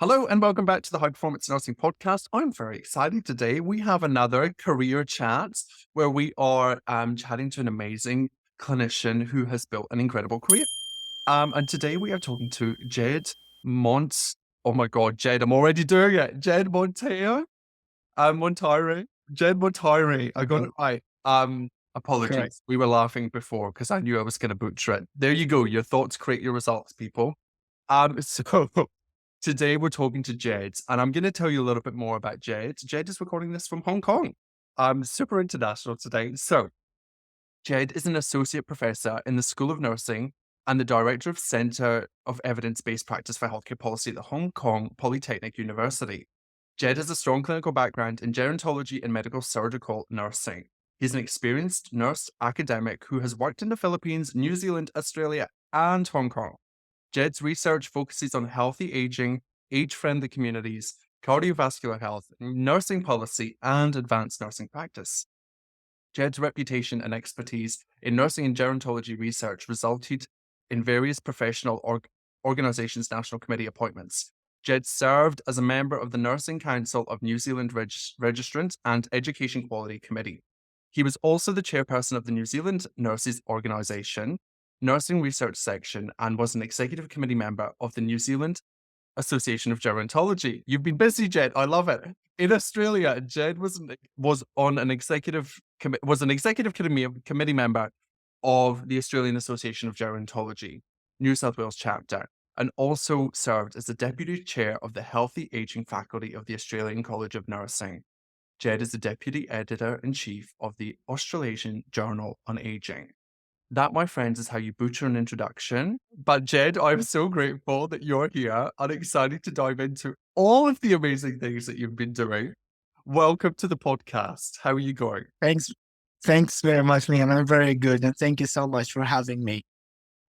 Hello and welcome back to the High Performance Nursing Podcast. I'm very excited today. We have another career chat where we are chatting to an amazing clinician who has built an incredible career. And today we are talking to Jed Mont. Oh my God, Jed, I'm already doing it. Jed Montayre. Montayre. Jed Montayre. I got it right. Correct. Apologies. We were laughing before because I knew I was going to butcher it. There you go. Your thoughts create your results, people. So today we're talking to Jed, and I'm going to tell you a little bit more about Jed. Jed is recording this from Hong Kong. I'm super international today. So Jed is an associate professor in the School of Nursing and the director of Center of Evidence-Based Practice for Healthcare Policy at the Hong Kong Polytechnic University. Jed has a strong clinical background in gerontology and medical surgical nursing. He's an experienced nurse academic who has worked in the Philippines, New Zealand, Australia, and Hong Kong. Jed's research focuses on healthy aging, age-friendly communities, cardiovascular health, nursing policy, and advanced nursing practice. Jed's reputation and expertise in nursing and gerontology research resulted in various professional organizations' national committee appointments. Jed served as a member of the Nursing Council of New Zealand Registrant and Education Quality Committee. He was also the chairperson of the New Zealand Nurses Organisation, Nursing Research Section, and was an executive committee member of the New Zealand Association of Gerontology. You've been busy, Jed. I love it. In Australia, Jed was an executive committee member of the Australian Association of Gerontology, New South Wales chapter, and also served as the deputy chair of the Healthy Aging faculty of the Australian College of Nursing. Jed is the deputy editor-in-chief of the Australasian Journal on Aging. That, my friends, is how you butcher an introduction. But Jed, I'm so grateful that you're here and excited to dive into all of the amazing things that you've been doing. Welcome to the podcast. How are you going? Thanks. Thanks very much, Liam. I'm very good. And thank you so much for having me.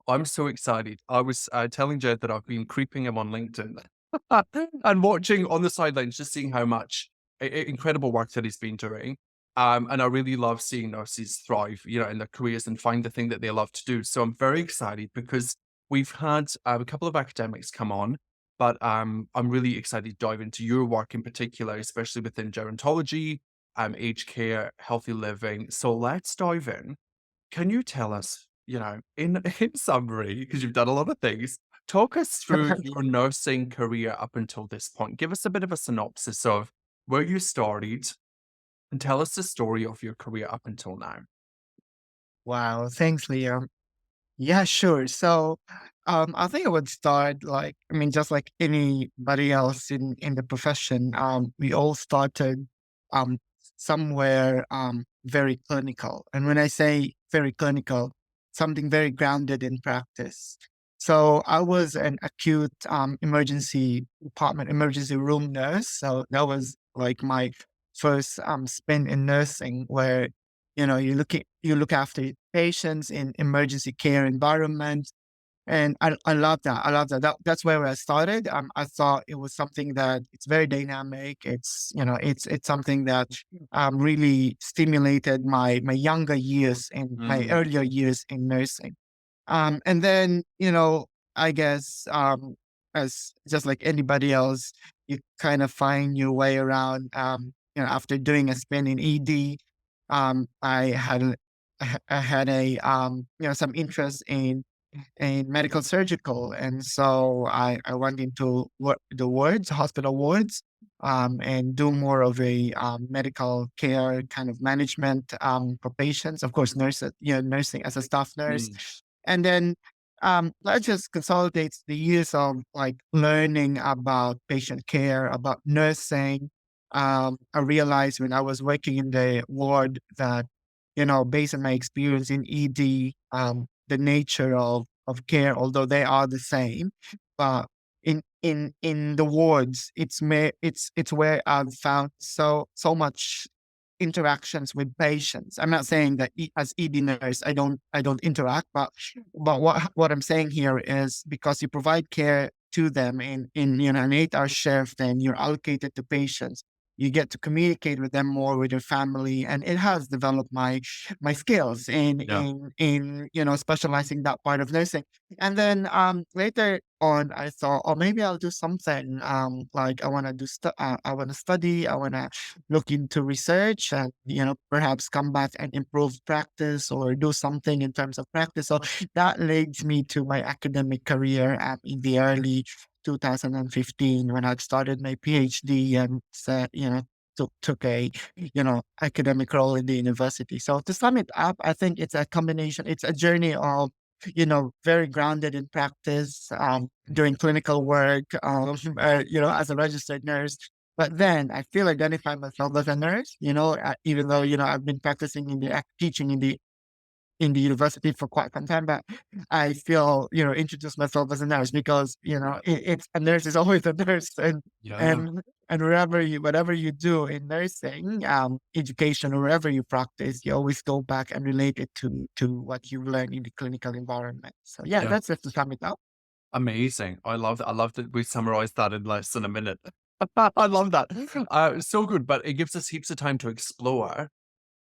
I'm so excited. I was telling Jed that I've been creeping him on LinkedIn and watching on the sidelines, just seeing how much incredible work that he's been doing. And I really love seeing nurses thrive, in their careers and find the thing that they love to do. So I'm very excited because we've had a couple of academics come on, but I'm really excited to dive into your work in particular, especially within gerontology, aged care, healthy living. So let's dive in. Can you tell us, in summary, because you've done a lot of things, talk us through your nursing career up until this point. Give us a bit of a synopsis of where you started and tell us the story of your career up until now. Wow. Thanks, Liam. Yeah, sure. So I think I would start just like anybody else in the profession. We all started um, somewhere very clinical. And when I say very clinical, something very grounded in practice. So I was an acute emergency department, emergency room nurse. So that was like my first spin in nursing, where you look after patients in emergency care environment. And I love that. I love that. That's where I started. I thought it was something that it's very dynamic. It's something that really stimulated my younger years and my Mm, earlier years in nursing. And then, I guess, as just like anybody else, you kind of find your way around. After doing a spin in ED, I had a some interest in medical surgical, and so I went into the wards, hospital wards, and do more of a medical care kind of management for patients. Of course, nursing as a staff nurse, mm, and then that just consolidates the years of like learning about patient care, about nursing. I realized when I was working in the ward that, based on my experience in ED, the nature of care, although they are the same, but in the wards, it's where I've found so much interactions with patients. I'm not saying that as ED nurse I don't interact, but what I'm saying here is because you provide care to them in an 8-hour shift and you're allocated to patients, you get to communicate with them more, with your family, and it has developed my skills Yeah. in specializing that part of nursing. And then later on, I thought, oh, maybe I'll do something like I want to study, I want to look into research, and perhaps come back and improve practice or do something in terms of practice. So that leads me to my academic career in the early 2015 when I started my PhD and said, took a academic role in the university. So to sum it up, I think it's a combination. It's a journey of very grounded in practice, doing clinical work, as a registered nurse. But then I still identify myself as a nurse, even though, I've been practicing teaching in the university for quite some time, but I feel, introduce myself as a nurse because, it's a nurse is always a nurse. Yeah. And whatever you do in nursing, education or wherever you practice, you always go back and relate it to what you learn in the clinical environment. So yeah, Yeah. that's just to sum it up. Amazing. I love that. I love that we summarized that in less than a minute. I love that. So good, but it gives us heaps of time to explore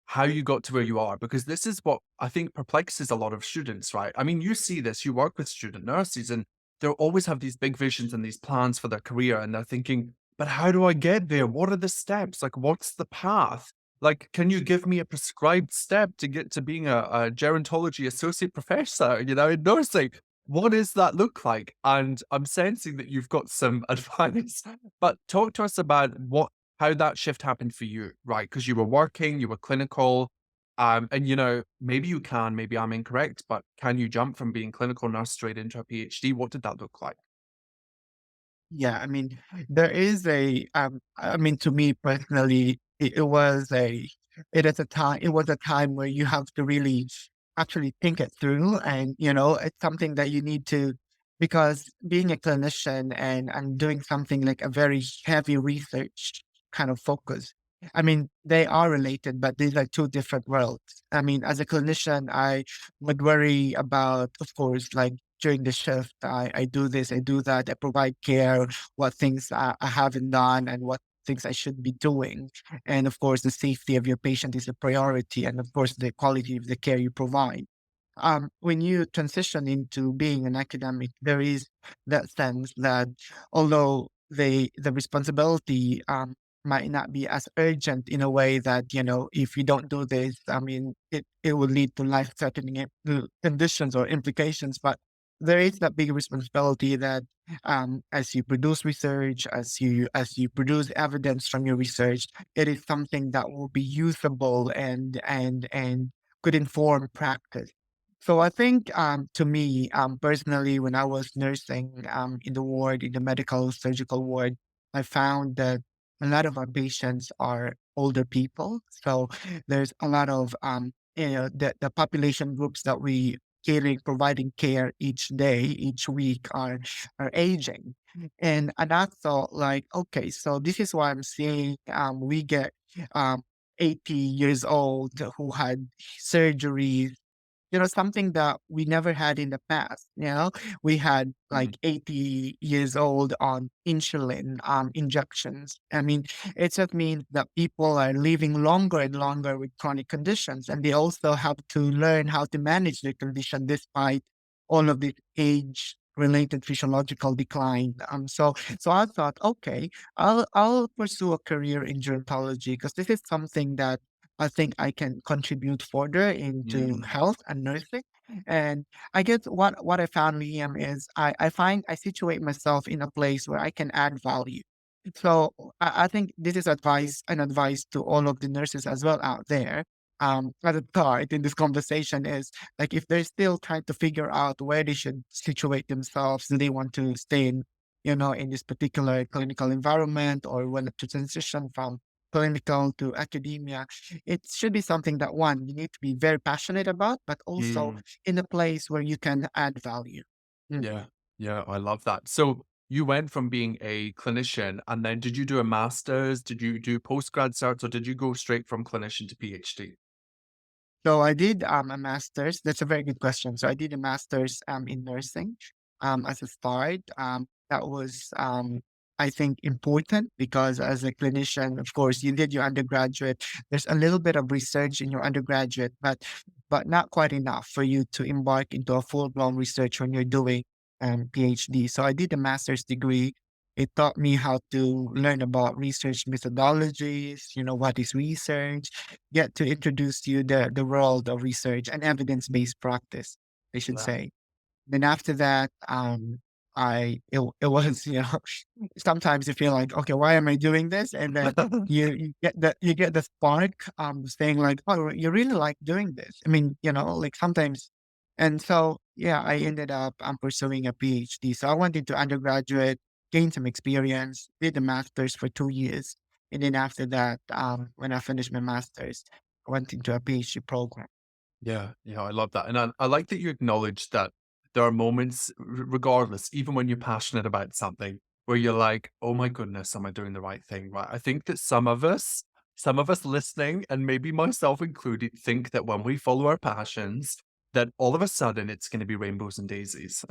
how you got to where you are, because this is what I think perplexes a lot of students, right? I mean, you see this, you work with student nurses, and they'll always have these big visions and these plans for their career, and they're thinking, but how do I get there? What are the steps? Like, what's the path? Like, can you give me a prescribed step to get to being a gerontology associate professor, in nursing? What does that look like? And I'm sensing that you've got some advice, but talk to us about how that shift happened for you, right? Because you were working, you were clinical, and maybe you can, maybe I'm incorrect, but can you jump from being clinical nurse straight into a PhD? What did that look like? Yeah, I mean, there is I mean, to me personally, it was a time where you have to really actually think it through. And, it's something that you need to, because being a clinician and doing something like a very heavy research kind of focus, I mean, they are related, but these are two different worlds. I mean, as a clinician, I would worry about, of course, like during the shift, I do this, I do that, I provide care, what things I haven't done, and what things I should be doing. And of course, the safety of your patient is a priority, and of course, the quality of the care you provide. When you transition into being an academic, there is that sense that although the responsibility might not be as urgent in a way that if you don't do this, I mean it will lead to life threatening conditions or implications. But there is that big responsibility that as you produce research, as you produce evidence from your research, it is something that will be usable and could inform practice. So I think, to me, personally, when I was nursing in the ward, in the medical surgical ward, I found that a lot of our patients are older people. So there's a lot of, the population groups that we providing care each day, each week are aging. And I thought like, okay, so this is why I'm seeing we get um, 80 years old who had surgeries, something that we never had in the past. We had Mm, like 80 years old on insulin injections. I mean, it just means that people are living longer and longer with chronic conditions, and they also have to learn how to manage their condition despite all of the age related physiological decline. So I thought, okay, I'll pursue a career in gerontology because this is something that I think I can contribute further into mm, health and nursing. And I guess what I found, Liam, is I find I situate myself in a place where I can add value. So I think this is an advice to all of the nurses as well out there. At the start in this conversation is like if they're still trying to figure out where they should situate themselves, do they want to stay in this particular clinical environment or want to transition from clinical to academia, it should be something that one, you need to be very passionate about, but also mm. in a place where you can add value. Mm. Yeah, yeah, I love that. So you went from being a clinician, and then did you do a master's? Did you do postgrad certs, or did you go straight from clinician to PhD? So I did a master's. That's a very good question. So I did a master's in nursing as a start. That was I think, important because as a clinician, of course, you did your undergraduate. There's a little bit of research in your undergraduate, but not quite enough for you to embark into a full-blown research when you're doing PhD. So I did a master's degree. It taught me how to learn about research methodologies, what is research, get to introduce you the world of research and evidence-based practice, I should Yeah. say. Then after that, it was, sometimes you feel like, okay, why am I doing this? And then you get the spark, saying like, oh, you really like doing this. I mean, like sometimes, and so yeah, I ended up pursuing a PhD. So I went into undergraduate, gained some experience, did the master's for 2 years, and then after that, when I finished my master's, I went into a PhD program. Yeah, yeah, I love that. And I like that you acknowledge that there are moments, regardless, even when you're passionate about something, where you're like, oh my goodness, am I doing the right thing? Right. I think that some of us listening, and maybe myself included, think that when we follow our passions, that all of a sudden it's going to be rainbows and daisies.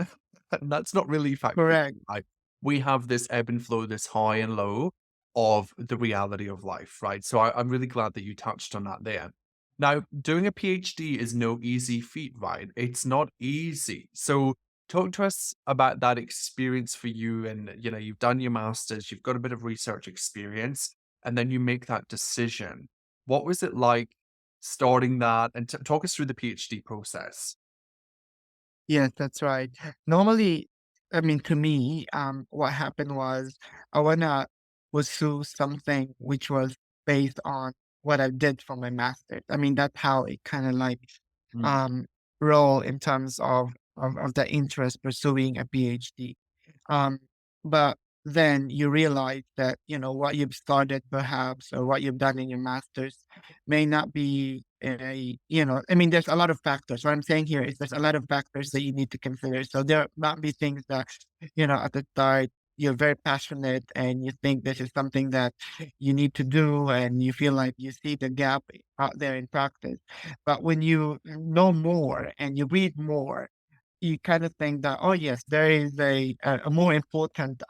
And that's not really factual. Correct. Right. We have this ebb and flow, this high and low of the reality of life, right? So I'm really glad that you touched on that there. Now, doing a PhD is no easy feat, right? It's not easy. So talk to us about that experience for you. And, you've done your master's, you've got a bit of research experience, and then you make that decision. What was it like starting that? And talk us through the PhD process. Yes, that's right. Normally, I mean, to me, what happened was I wanna pursue something which was based on what I did for my master's. I mean, that's how it kind of like Mm, um roll in terms of the interest pursuing a PhD. Um, but then you realize that, what you've started perhaps or what you've done in your master's may not be I mean, there's a lot of factors. What I'm saying here is there's a lot of factors that you need to consider. So there might be things that, at the start, you're very passionate and you think this is something that you need to do and you feel like you see the gap out there in practice. But when you know more and you read more, you kind of think that, oh yes, there is a more important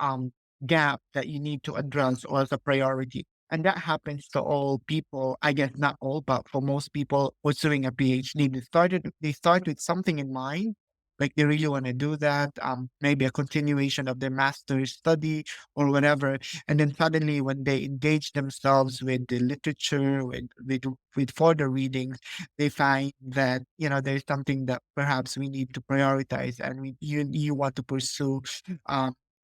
gap that you need to address or as a priority. And that happens to all people, I guess not all, but for most people pursuing a PhD, they start with something in mind, like they really want to do that, maybe a continuation of their master's study or whatever. And then suddenly when they engage themselves with the literature, with further readings, they find that there's something that perhaps we need to prioritize and you want to pursue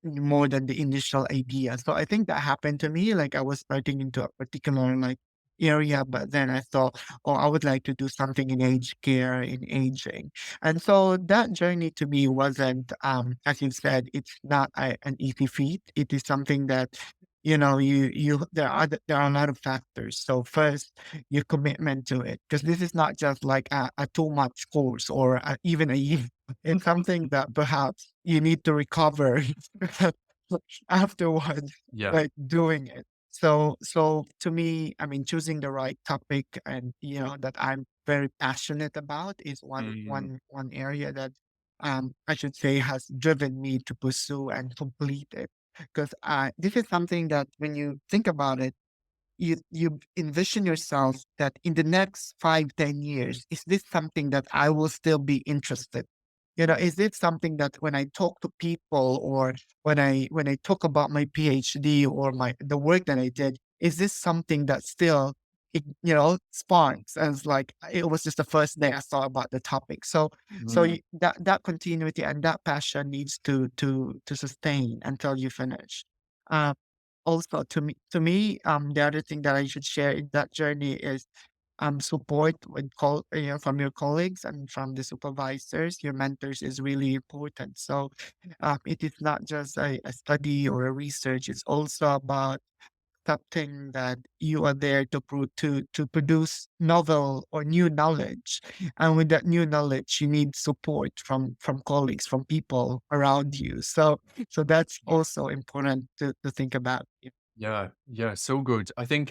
more than the initial idea. So I think that happened to me. Like I was starting into a particular like area, but then I thought, oh, I would like to do something in aged care, in aging. And so that journey to me wasn't, as you said, it's not an easy feat. It is something that there are a lot of factors. So first, your commitment to it, because this is not just like a 2 month course or even a year. It's something that perhaps you need to recover afterwards, yeah. like doing it. So to me, I mean, choosing the right topic and that I'm very passionate about is one Mm, one one area that I should say has driven me to pursue and complete it. Because this is something that when you think about it, you envision yourself that in the next 5, 10 years, is this something that I will still be interested? Is it something that when I talk to people or when I talk about my PhD or the work that I did, is this something that still sparks as like it was just the first day I saw about the topic. So mm, that continuity and that passion needs to sustain until you finish. Uh, Also, to me, the other thing that I should share in that journey is support from your colleagues and from the supervisors, your mentors is really important. So it is not just a study or a research; it's also about accepting that you are there to produce novel or new knowledge, and with that new knowledge, you need support from colleagues, from people around you. So that's also important to think about. yeah. Yeah. So good. I think,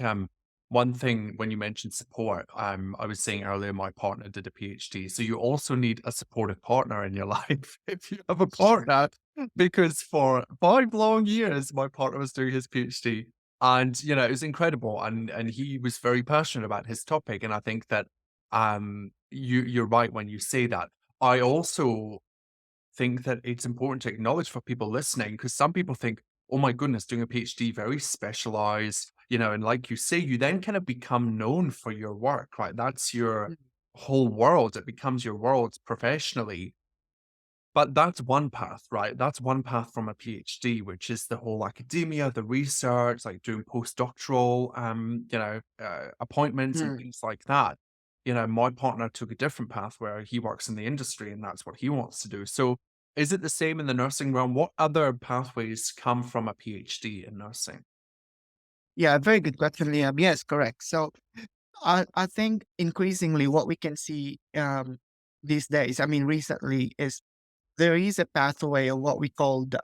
one thing when you mentioned support, I was saying earlier, my partner did a PhD. So you also need a supportive partner in your life if you have a partner, because for 5 long years, my partner was doing his PhD. And it was incredible. And he was very passionate about his topic. And I think that you're right when you say that. I also think that it's important to acknowledge for people listening, because some people think, oh my goodness, doing a PhD, very specialized, and like you say, you then kind of become known for your work, right? That's your Mm. whole world. It becomes your world professionally. But that's one path, right? That's one path from a PhD, which is the whole academia, the research, like doing postdoctoral, appointments and Mm. things like that. My partner took a different path where he works in the industry and that's what he wants to do. So, is it the same in the nursing realm? What other pathways come from a PhD in nursing? Yeah, very good question, Liam. Yes, correct. So I think increasingly what we can see these days, I mean, recently, is there is a pathway of what we call the,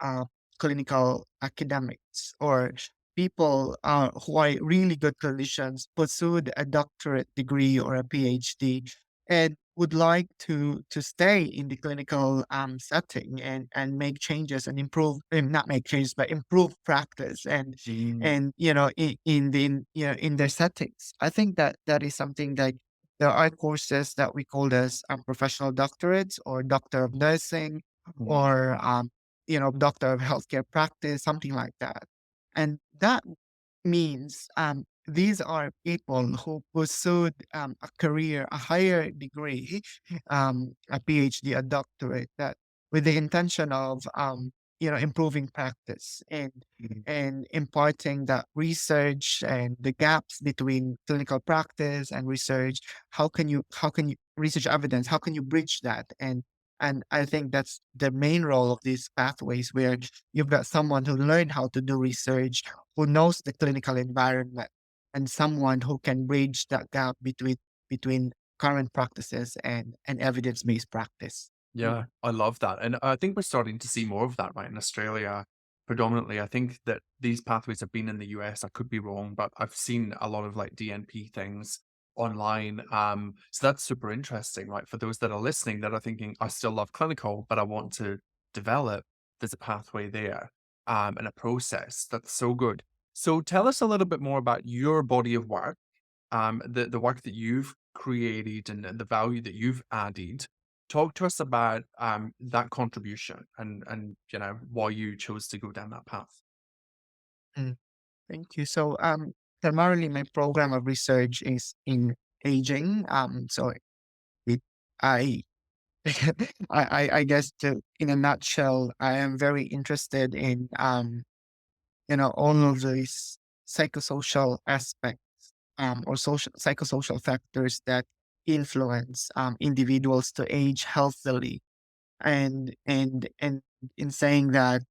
clinical academics, or people who are really good clinicians, pursued a doctorate degree or a PhD, and would like to stay in the clinical setting and make changes and improve, not make changes, but improve practice Mm, and in their settings. I think that that is something that there are courses that we call as professional doctorates or doctor of nursing mm, or doctor of healthcare practice, something like that. And that means these are people who pursued a career, a higher degree, a PhD, a doctorate, that with the intention of improving practice mm, and imparting that research and the gaps between clinical practice and research. How can you research evidence? How can you bridge that? And I think that's the main role of these pathways, where you've got someone who learned how to do research, who knows the clinical environment, and someone who can bridge that gap between current practices and evidence-based practice. Mm. yeah, I love that. And I think we're starting to see more of that, right, in Australia predominantly. I think that these pathways have been in the US. I could be wrong, but I've seen a lot of like DNP things online. So that's super interesting, right? For those that are listening that are thinking, I still love clinical, but I want to develop, there's a pathway there, and a process. That's so good. So tell us a little bit more about your body of work, the work that you've created and the value that you've added. Talk to us about that contribution and why you chose to go down that path. Mm. Thank you. So, primarily my program of research is in aging. So it, I, I guess, in a nutshell, I am very interested in, all of these psychosocial aspects, or psychosocial factors that influence individuals to age healthily. And in saying that,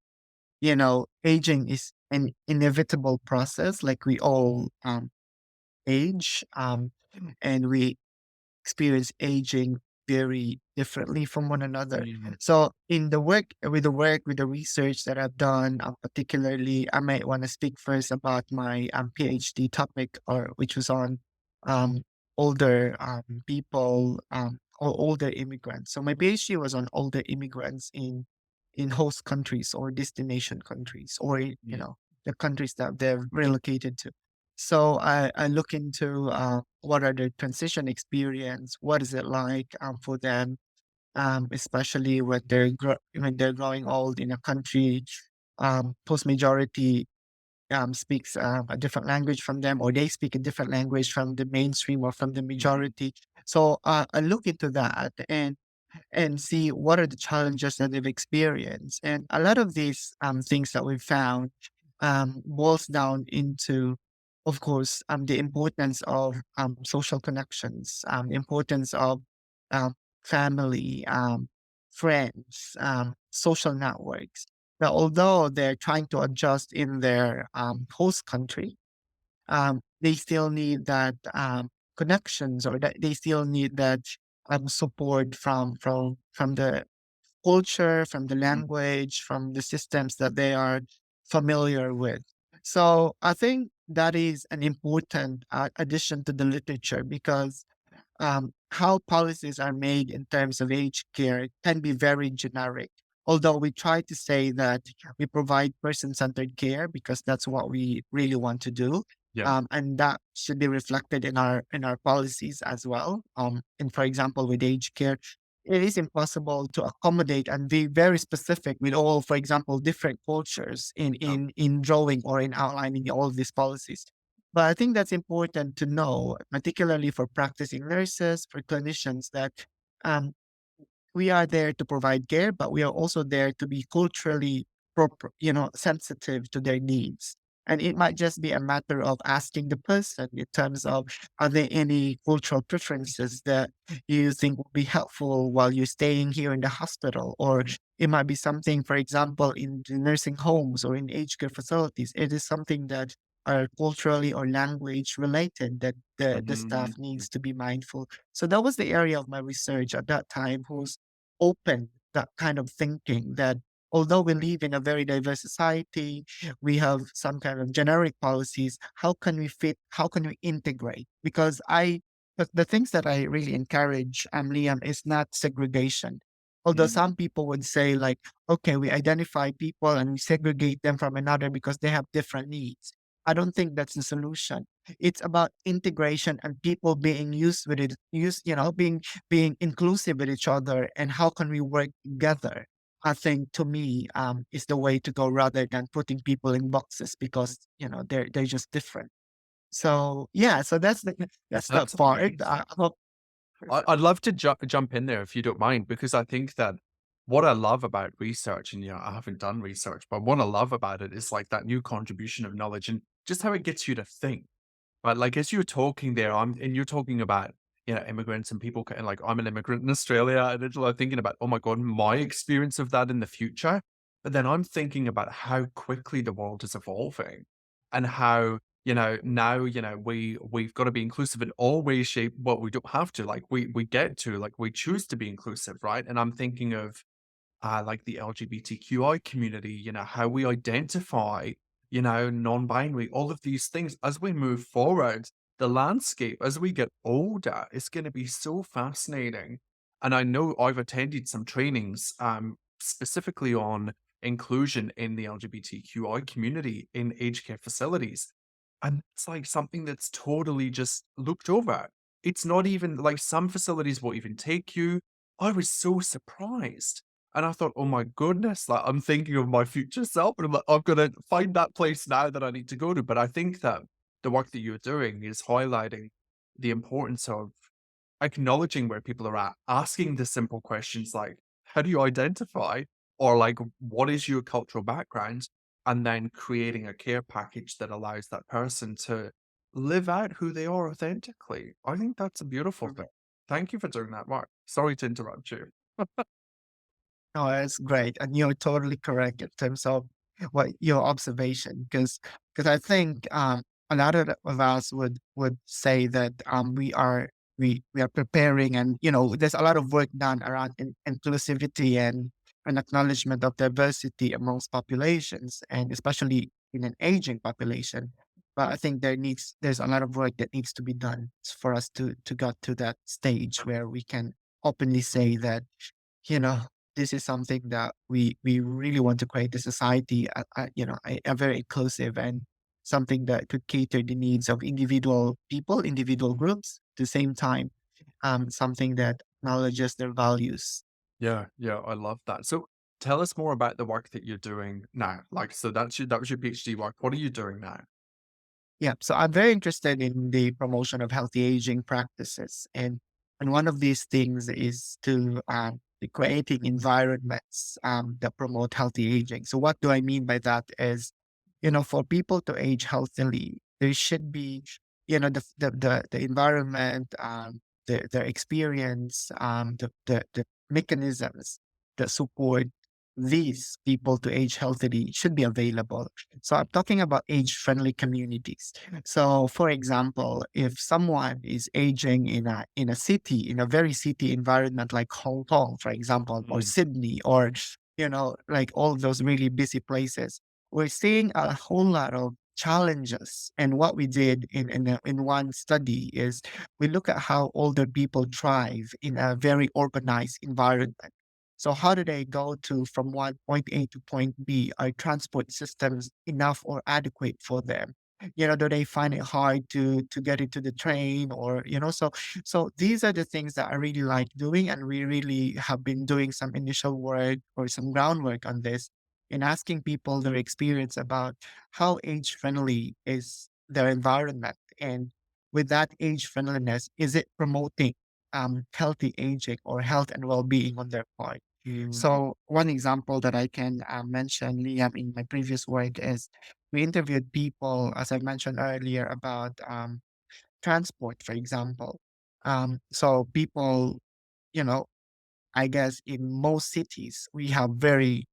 aging is an inevitable process, like we all age, and we experience aging very differently from one another. Mm, So in with the research that I've done, particularly, I might want to speak first about my PhD topic, or which was on um, older people, or older immigrants. So my PhD was on older immigrants in host countries or destination countries, or mm, the countries that they're relocated to. So I look into what are their transition experience, what is it like for them, especially when they're growing old in a country. Post majority speaks a different language from them, or they speak a different language from the mainstream or from the mm, majority. So I look into that and see what are the challenges that they've experienced. And a lot of these things that we've found boils down into, of course, the importance of social connections, importance of um, family, friends, social networks. That although they're trying to adjust in their host country, they still need that connections, or that they still need that support from the culture, from the mm, language, from the systems that they are familiar with. So I think that is an important addition to the literature because how policies are made in terms of aged care can be very generic. Although we try to say that we provide person centered care because that's what we really want to do. Yeah. And that should be reflected in our policies as well. And for example, with aged care, it is impossible to accommodate and be very specific with all, for example, different cultures Yeah. in drawing or in outlining all of these policies. But I think that's important to know, particularly for practicing nurses, for clinicians, that um, we are there to provide care, but we are also there to be culturally proper, sensitive to their needs. And it might just be a matter of asking the person in terms of, are there any cultural preferences that you think would be helpful while you're staying here in the hospital? Or it might be something, for example, in the nursing homes or in aged care facilities. It is something that are culturally or language related that the staff Mhm. needs to be mindful. So that was the area of my research at that time, who's open that kind of thinking that although we live in a very diverse society, we have some kind of generic policies. How can we fit? How can we integrate? Because the things that I really encourage, Liam, is not segregation. Although Mhm. some people would say, like, okay, we identify people and we segregate them from another because they have different needs. I don't think that's the solution. It's about integration and people being used with it, being inclusive with each other, and how can we work together. I think to me is the way to go rather than putting people in boxes because they're just different. So yeah, so that's that That's part. amazing. I hope. I'd love to jump in there if you don't mind, because I think that what I love about research, and I haven't done research, but what I love about it is like that new contribution of knowledge and just how it gets you to think. Right, like, as you're talking there, and you're talking about, immigrants and people and like, I'm an immigrant in Australia, and it's like thinking about, "Oh my god, my experience of that in the future." But then I'm thinking about how quickly the world is evolving and how, now, we've gotta be inclusive in all ways, shape well, we don't have to, like, we get to, like, we choose to be inclusive, right? And I'm thinking of like the LGBTQI community, how we identify, non-binary, all of these things as we move forward. The landscape as we get older is going to be so fascinating. And I know I've attended some trainings specifically on inclusion in the LGBTQI community in aged care facilities. And it's like something that's totally just looked over. It's not even like some facilities won't even take you. I was so surprised. And I thought, "Oh my goodness," like, I'm thinking of my future self, and I'm like, "I'm gonna find that place now that I need to go to." But I think that the work that you're doing is highlighting the importance of acknowledging where people are at, asking the simple questions like, "How do you identify?" Or like, "What is your cultural background?" And then creating a care package that allows that person to live out who they are authentically. I think that's a beautiful thing. Thank you for doing that, Mark. Sorry to interrupt you. No, that's great, and you're totally correct in terms of what your observation, because I think a lot of us would say that we are preparing, and there's a lot of work done around inclusivity and acknowledgement of diversity amongst populations, and especially in an aging population. But I think there's a lot of work that needs to be done for us to get to that stage where we can openly say that you know, this is something that we really want to create a society, a very inclusive and something that could cater the needs of individual people, individual groups. At the same time, something that acknowledges their values. Yeah, yeah, I love that. So tell us more about the work that you're doing now. Like, so that was your PhD work. What are you doing now? Yeah, so I'm very interested in the promotion of healthy aging practices, and one of these things is to the creating environments that promote healthy aging. So what do I mean by that is, for people to age healthily, there should be, the environment, the experience, the mechanisms that support these people to age healthily should be available. So I'm talking about age-friendly communities. So for example, if someone is aging in a city, in a very city environment like Hong Kong, for example, or Mm, Sydney, or like all those really busy places, we're seeing a whole lot of challenges. And what we did in one study is we look at how older people thrive in a very organized environment. So how do they go to from one point A to point B? Are transport systems enough or adequate for them? Do they find it hard to get into the train, or so these are the things that I really like doing, and we really have been doing some initial work or some groundwork on this in asking people their experience about how age friendly is their environment, and with that age friendliness, is it promoting healthy aging or health and well-being on their part? Mm. So one example that I can mention, Liam, in my previous work is we interviewed people, as I mentioned earlier, about transport, for example. So people, you know, I guess in most cities, we have very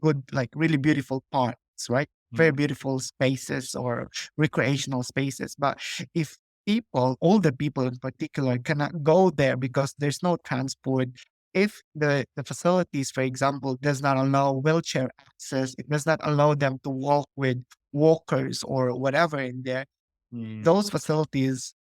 good, like really beautiful parks, right? Very Mm. beautiful spaces or recreational spaces. But if people, older people in particular, cannot go there because there's no transport, if the facilities, for example, does not allow wheelchair access, it does not allow them to walk with walkers or whatever in there, Mm. those facilities,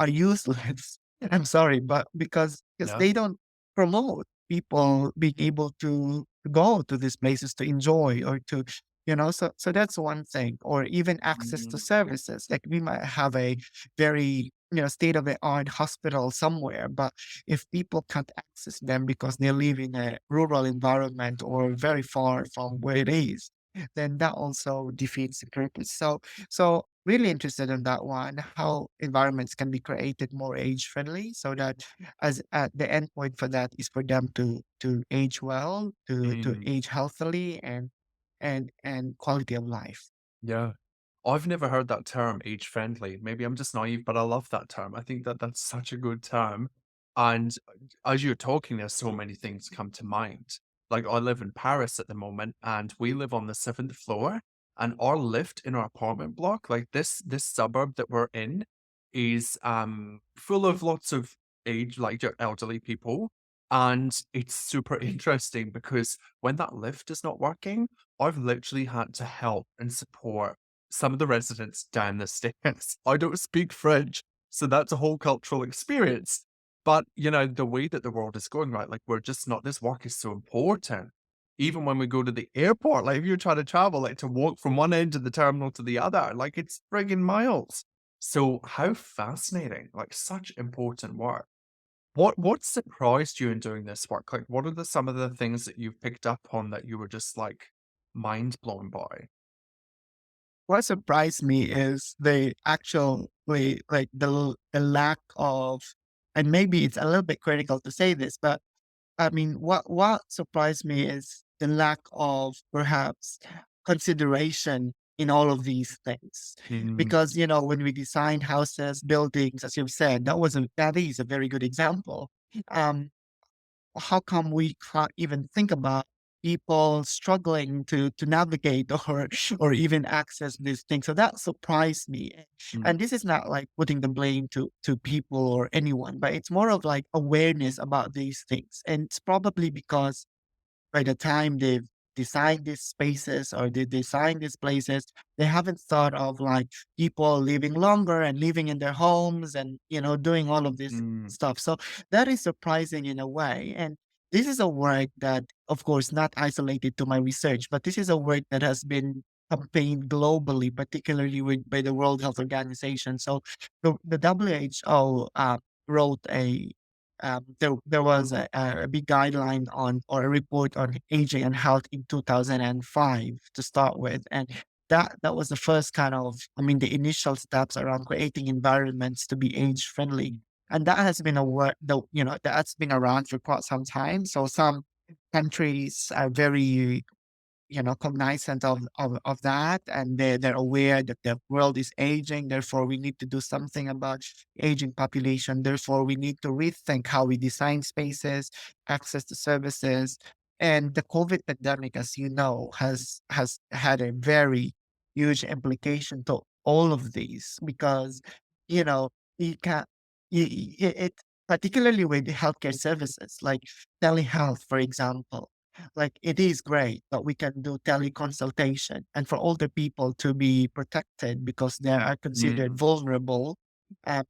are useless. I'm sorry, but because Yeah. they don't promote people being able to go to these places to enjoy or to, so that's one thing. Or even access to Mm. services. Like we might have a very, state of the art hospital somewhere, but if people can't access them because they live in a rural environment or very far from where it is, then that also defeats the purpose. So really interested in that one, how environments can be created more age friendly so that as at the end point for that is for them to age well, to Mm. age healthily and quality of life. Yeah. I've never heard that term age friendly. Maybe I'm just naive, but I love that term. I think that that's such a good term. And as you're talking, there's so many things come to mind. Like I live in Paris at the moment and we live on the seventh floor and our lift in our apartment block, like this suburb that we're in is full of lots of age, like your elderly people. And it's super interesting because when that lift is not working, I've literally had to help and support some of the residents down the stairs. I don't speak French, so that's a whole cultural experience. But, the way that the world is going, right? Like, we're just not, this work is so important. Even when we go to the airport, like, if you're trying to travel, like, to walk from one end of the terminal to the other, like, it's friggin' miles. So, how fascinating. Like, such important work. What surprised you in doing this work? Like, what are some of the things that you've picked up on that you were just like mind blown by? What surprised me is the actual like the lack of, and maybe it's a little bit critical to say this, but I mean, what surprised me is the lack of perhaps consideration in all of these things. Mm. Because, when we design houses, buildings, as you've said, that is a very good example. Um, how come we can't even think about people struggling to navigate or even access these things? So that surprised me. Mm. And this is not like putting the blame to people or anyone, but it's more of like awareness about these things. And it's probably because by the time they've designed these spaces or they design these places, they haven't thought of like people living longer and living in their homes and doing all of this Mm. stuff. So that is surprising in a way. And this is a work that, of course, not isolated to my research, but this is a work that has been campaigned globally, particularly by the World Health Organization. So the WHO wrote there was a big guideline on or a report on aging and health in 2005 to start with, and that was the first kind of, I mean, the initial steps around creating environments to be age friendly, and that has been a work that that's been around for quite some time. So some countries are very cognizant of that, and they're aware that the world is aging, therefore we need to do something about aging population, therefore we need to rethink how we design spaces, access to services. And the COVID pandemic, as you know, has had a very huge implication to all of these, because you know you can't it particularly with healthcare services like telehealth, for example. like it is great that we can do teleconsultation and for older people to be protected because they are considered Mm, vulnerable.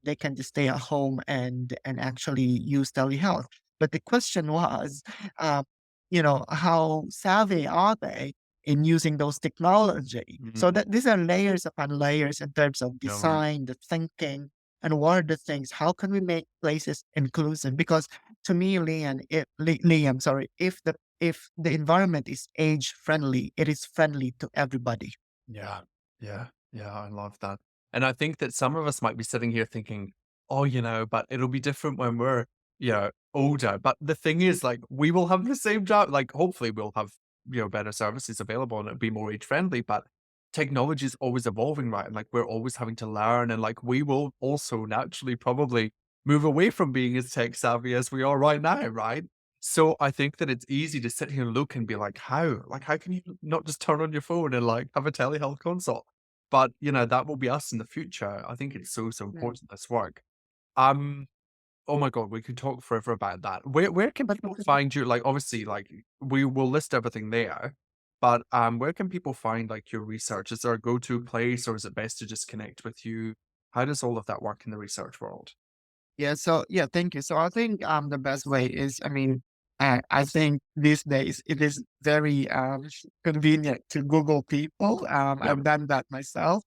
They can just stay at home and actually use telehealth. But the question was, uh, how savvy are they in using those technology? So mm, that these are layers upon layers in terms of you're right. design, the thinking, and what are the things? How can we make places inclusive? Because to me, Liam, sorry, if the environment is age friendly, it is friendly to everybody. Yeah, yeah, yeah, I love that. And I think that some of us might be sitting here thinking, "Oh, but it'll be different when we're, older." But the thing is, like, we will have the same job. Like, hopefully, we'll have, better services available and it'll be more age friendly. But technology is always evolving, right? And like, we're always having to learn. And like, we will also naturally probably move away from being as tech savvy as we are right now, right? So I think that it's easy to sit here and look and be like, "How? Like, how can you not just turn on your phone and, like, have a telehealth consult?" But, that will be us in the future. I think it's so, so Mm. important, this work. Um, oh my god, we could talk forever about that. Where can But people find you? Like, obviously, like, we will list everything there, but, where can people find, like, your research? Is there a go-to place, or is it best to just connect with you? How does all of that work in the research world? yeah, so yeah, thank you. So I think the best way is, I mean, I think these days it is very convenient to Google people. Yeah. I've done that myself.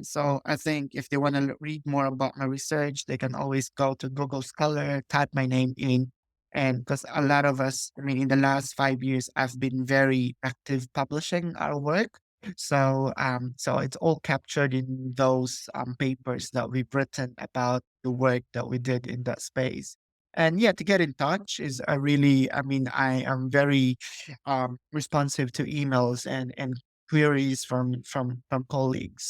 So I think if they want to read more about my research, they can always go to Google Scholar, type my name in. And because a lot of us, I mean, in the last 5 years, I've been very active publishing our work. So it's all captured in those papers that we've written about the work that we did in that space. And yeah, to get in touch is a really, I mean, I am very responsive to emails and queries from colleagues.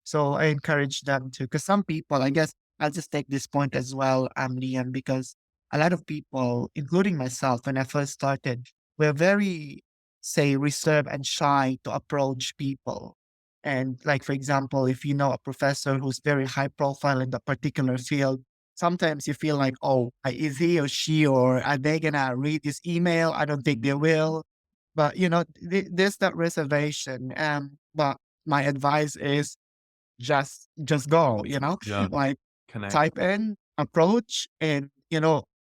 So I encourage them to, because some people, I guess I'll just take this point as well, Liam, because a lot of people, including myself, when I first started, were very, say, reserved and shy to approach people. And like, for example, if you know a professor who's very high profile in the particular field, sometimes you feel like, oh, is he or she, or are they gonna read this email? I don't think they will. But there's that reservation. But my advice is just go. Yeah. Like Connect. type in approach, and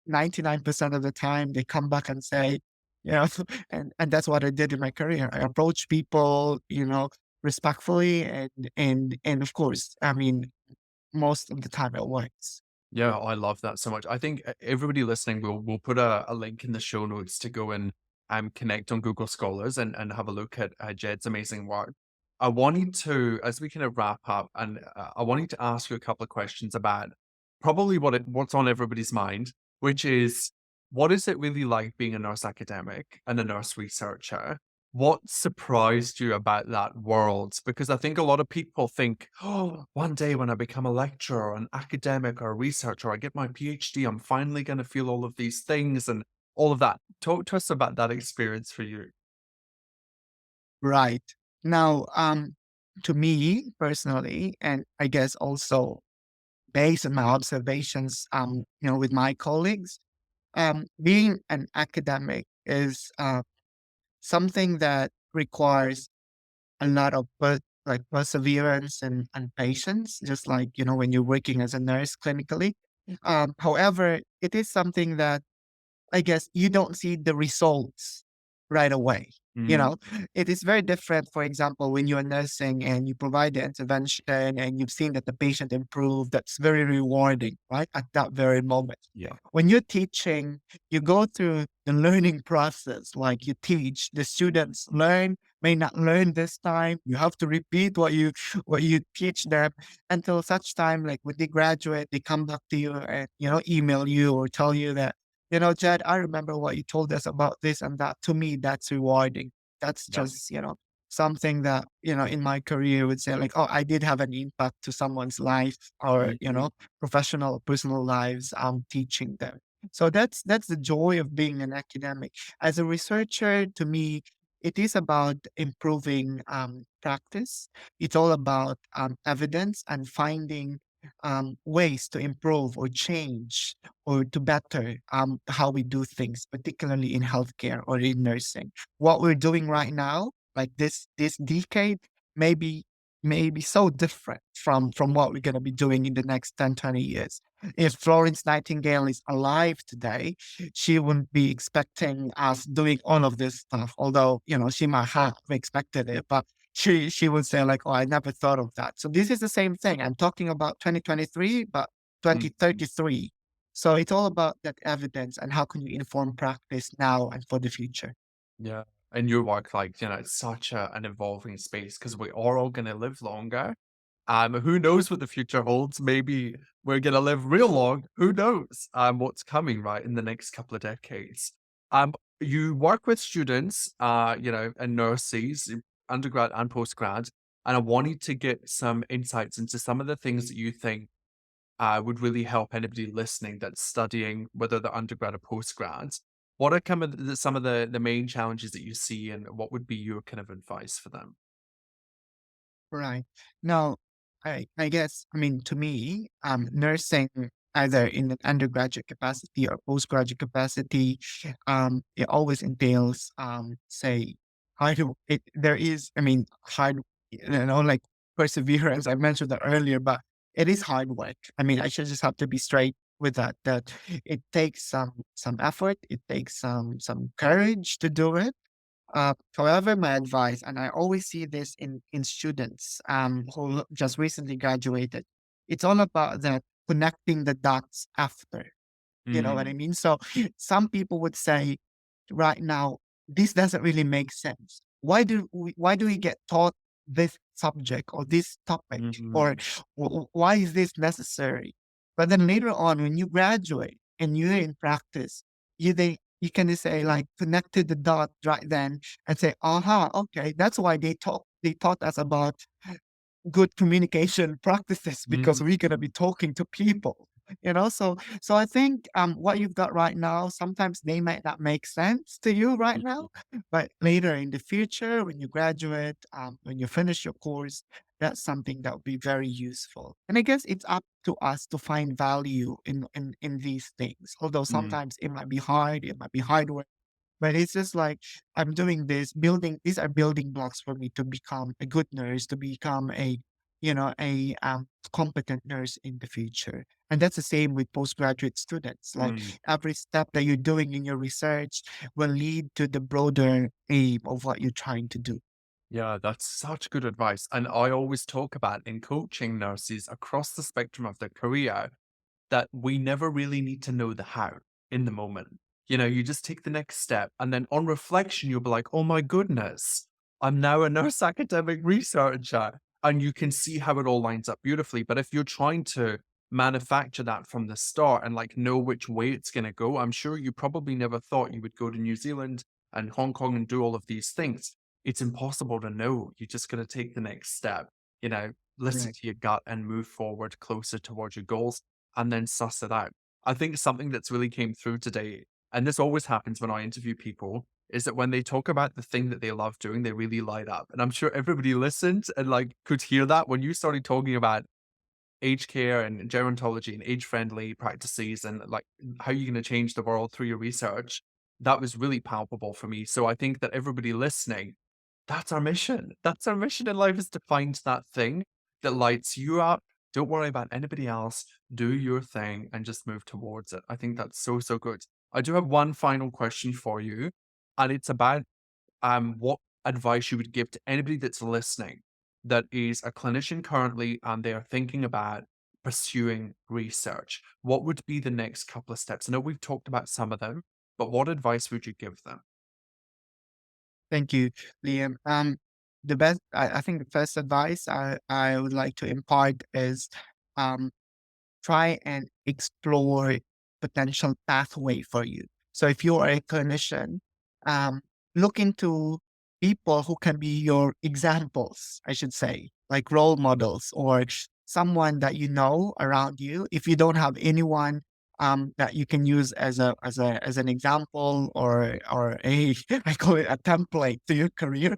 99% of the time they come back and say, you know, and that's what I did in my career. I approach people, respectfully, and of course, I mean, most of the time it works. Yeah, I love that so much. I think everybody listening will put a link in the show notes to go and connect on Google Scholars and have a look at Jed's amazing work. I wanted to, as we kind of wrap up, and I wanted to ask you a couple of questions about probably what's on everybody's mind, which is what is it really like being a nurse academic and a nurse researcher? What surprised you about that world? Because I think a lot of people think, oh, one day when I become a lecturer, or an academic, or a researcher, I get my PhD, I'm finally going to feel all of these things and all of that. Talk to us about that experience for you. Right. Now, to me personally, and I guess also based on my observations, with my colleagues, being an academic is something that requires a lot of like perseverance and patience, just like when you're working as a nurse clinically. However, it is something that I guess you don't see the results right away. You Mm, know, it is very different. For example, when you're nursing and you provide the intervention and you've seen that the patient improved, that's very rewarding, right? At that very moment. yeah. When you're teaching, you go through the learning process. Like you teach, the students learn, may not learn this time. You have to repeat what you teach them until such time, like when they graduate, they come back to you and email you or tell you that Jed, I remember what you told us about this and that. To me, that's rewarding. That's Yeah. just, something that, in my career would say like, oh, I did have an impact to someone's life or, Mhm. professional, personal lives. I'm teaching them. So that's the joy of being an academic. As a researcher, to me, it is about improving practice. It's all about evidence and finding ways to improve or change or to better how we do things, particularly in healthcare or in nursing. What we're doing right now, like this decade, maybe maybe so different from what we're going to be doing in the next 10, 20 years. If Florence Nightingale is alive today, she wouldn't be expecting us doing all of this stuff, although, she might have expected it, but she would say like, "Oh, I never thought of that." So this is the same thing. I'm talking about 2023, but Mm. 2033. So it's all about that evidence and how can you inform practice now and for the future. Yeah. And your work, like, it's such an evolving space because we are all going to live longer. Who knows what the future holds? Maybe we're going to live real long. Who knows? What's coming right in the next couple of decades. You work with students, and nurses, undergrad and postgrad, and I wanted to get some insights into some of the things that you think would really help anybody listening that's studying, whether they're undergrad or postgrads. What are some of the main challenges that you see, and what would be your kind of advice for them? Right. Now, I guess, I mean, to me, nursing either in an undergraduate capacity or postgraduate capacity, it always entails, say, there is, I mean, like perseverance. I mentioned that earlier, but it is hard work. I mean, I should just have to be straight with that it takes some effort, it takes some courage to do it. However, my advice, and I always see this in students who just recently graduated, it's all about that connecting the dots after. You know what I Mm, mean? So some people would say, right now, this doesn't really make sense. Why do we get taught this subject or this topic, or mhm, why is this necessary? But then later on, when you graduate and you're in practice, you can just say like connected the dot right then and say, aha, okay, that's why they taught us about good communication practices because mhm, we're gonna be talking to people, So I think what you've got right now, sometimes they might not make sense to you right mhm, now, but later in the future, when you graduate, when you finish your course, that's something that will be very useful. And I guess it's up to us to find value in these things. Although mm. sometimes it might be hard work, but it's just like I'm doing this, building these are building blocks for me to become a good nurse, to become a competent nurse in the future. And that's the same with postgraduate students. Like Mm. every step that you're doing in your research will lead to the broader aim of what you're trying to do. Yeah, that's such good advice. And I always talk about in coaching nurses across the spectrum of their career that we never really need to know the how in the moment. You just take the next step. And then on reflection, you'll be like, oh my goodness, I'm now a nurse academic researcher. And you can see how it all lines up beautifully. But if you're trying to manufacture that from the start and like know which way it's going to go, I'm sure you probably never thought you would go to New Zealand and Hong Kong and do all of these things. It's impossible to know. You just got to take the next step, listen Right. to your gut and move forward closer towards your goals and then suss it out. I think something that's really came through today, and this always happens when I interview people, is that when they talk about the thing that they love doing, they really light up. And I'm sure everybody listened and like could hear that when you started talking about aged care and gerontology and age friendly practices and like how you're going to change the world through your research. That was really palpable for me. So I think that everybody listening, that's our mission. That's our mission in life is to find that thing that lights you up. Don't worry about anybody else. Do your thing and just move towards it. I think that's so, so good. I do have one final question for you, and it's about what advice you would give to anybody that's listening that is a clinician currently and they are thinking about pursuing research. What would be the next couple of steps? I know we've talked about some of them, but what advice would you give them? Thank you, Liam. I think the first advice I would like to impart is um, try and explore potential pathway for you. So if you are a clinician, look into people who can be your examples, I should say, like role models or someone that you know around you. If you don't have anyone that you can use as an example, or a I call it a template to your career.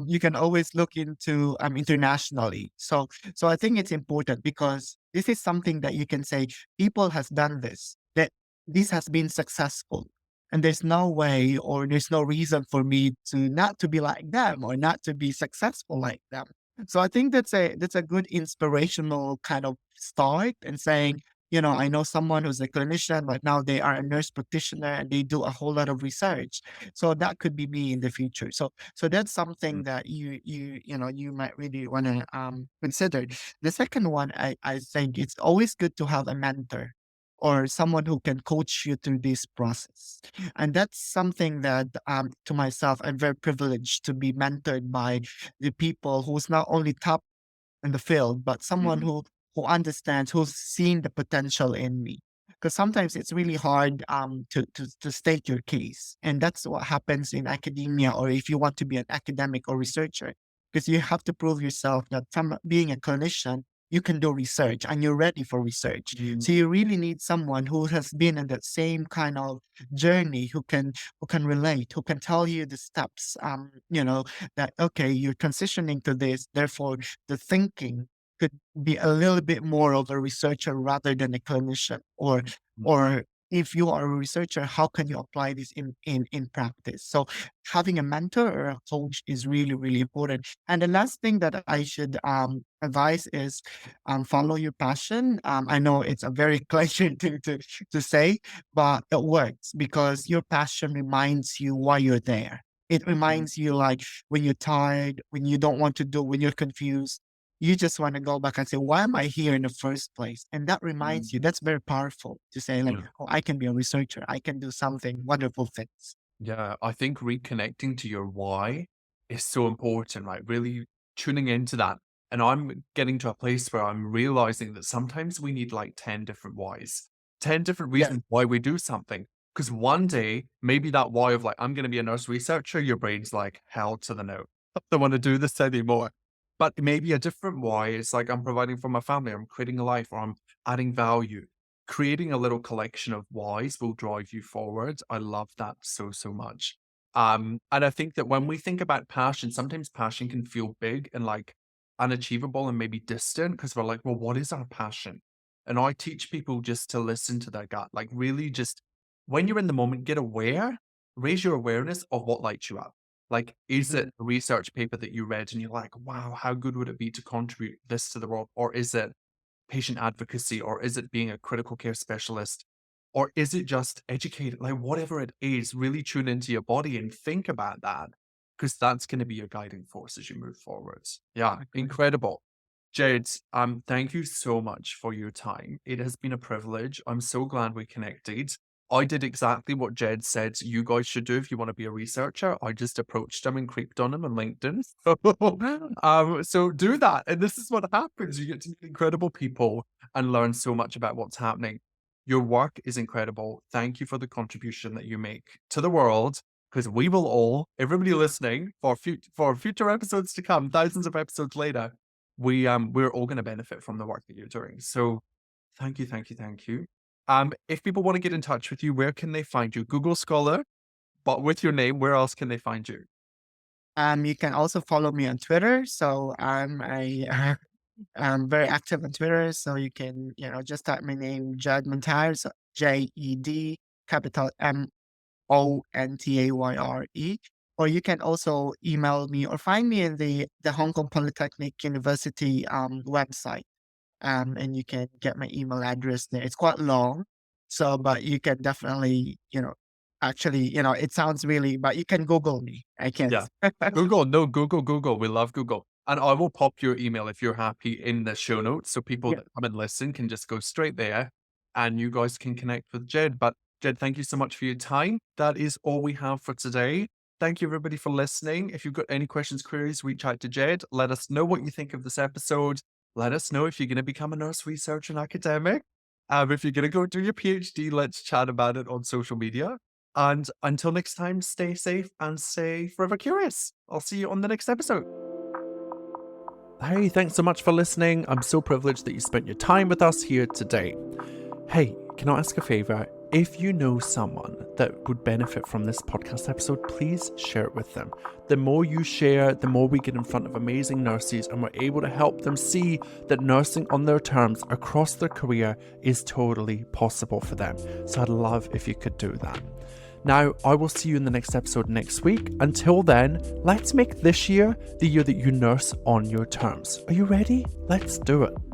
You can always look into internationally. So I think it's important because this is something that you can say people has done this, that this has been successful. And there's no way or there's no reason for me to not to be like them or not to be successful like them. So I think that's a good inspirational kind of start and saying, I know someone who's a clinician, but now they are a nurse practitioner and they do a whole lot of research. So that could be me in the future. So that's something that you might really want to consider. The second one, I think it's always good to have a mentor or someone who can coach you through this process. And that's something that to myself, I'm very privileged to be mentored by the people who's not only top in the field, but someone Mhm. who understands, who's seen the potential in me. Because sometimes it's really hard to state your case, and that's what happens in academia, or if you want to be an academic or researcher, because you have to prove yourself that from being a clinician, you can do research and you're ready for research. Mm. So you really need someone who has been in that same kind of journey, who can relate, who can tell you the steps. That okay, you're transitioning to this, therefore the thinking could be a little bit more of a researcher rather than a clinician, or if you are a researcher, how can you apply this in practice? So having a mentor or a coach is really really important. And the last thing that I should advise is follow your passion. I know it's a very cliche to say, but it works because your passion reminds you why you're there. It Mhm. reminds you, like, when you're tired, when you don't want to do, when you're confused, you just want to go back and say, why am I here in the first place? And that reminds you, that's very powerful to say, like, Yeah. oh, I can be a researcher. I can do something wonderful things. Yeah, I think reconnecting to your why is so important, right? Really tuning into that. And I'm getting to a place where I'm realizing that sometimes we need like 10 different whys, 10 different Yeah. reasons why we do something. Because one day, maybe that why of like, I'm going to be a nurse researcher, your brain's like, hell to the no. I don't want to do this anymore. But maybe a different why is like, I'm providing for my family, I'm creating a life, or I'm adding value. Creating a little collection of whys will drive you forward. I love that so, so much. And I think that when we think about passion, sometimes passion can feel big and like unachievable and maybe distant because we're like, well, what is our passion? And I teach people just to listen to their gut, like really just when you're in the moment, get aware, raise your awareness of what lights you up. Like, is it Mhm. a research paper that you read and you're like, wow, how good would it be to contribute this to the world? Or is it patient advocacy, or is it being a critical care specialist, or is it just educated? Like whatever it is, really tune into your body and think about that because that's going to be your guiding force as you move forwards. Yeah, Agree. incredible. Jade, thank you so much for your time. It has been a privilege. I'm so glad we connected. I did exactly what Jed said you guys should do if you want to be a researcher. I just approached him and creeped on him on LinkedIn. So do that. And this is what happens. You get to meet incredible people and learn so much about what's happening. Your work is incredible. Thank you for the contribution that you make to the world. Because we will all, everybody listening, for future episodes to come, thousands of episodes later, we're all going to benefit from the work that you're doing. So thank you, thank you, thank you. If people want to get in touch with you, where can they find you? Google Scholar, but with your name, where else can they find you? You can also follow me on Twitter. So I'm very active on Twitter. So you can, just type my name, Jed Montayre, so Jed, capital Montayre. Or you can also email me or find me in the Hong Kong Polytechnic University website. And you can get my email address there. It's quite long, so but you can definitely, actually, it sounds really, but you can Google me, I Yeah. guess. Google, no, Google, Google. We love Google. And I will pop your email if you're happy in the show notes. So people Yeah. that come and listen can just go straight there and you guys can connect with Jed. But Jed, thank you so much for your time. That is all we have for today. Thank you, everybody, for listening. If you've got any questions, queries, reach out to Jed. Let us know what you think of this episode. Let us know if you're going to become a nurse researcher and academic. If you're going to go do your PhD, let's chat about it on social media. And until next time, stay safe and stay forever curious. I'll see you on the next episode. Hey, thanks so much for listening. I'm so privileged that you spent your time with us here today. Hey, can I ask a favor? If you know someone that would benefit from this podcast episode, please share it with them. The more you share, the more we get in front of amazing nurses and we're able to help them see that nursing on their terms across their career is totally possible for them. So I'd love if you could do that. Now, I will see you in the next episode next week. Until then, let's make this year the year that you nurse on your terms. Are you ready? Let's do it.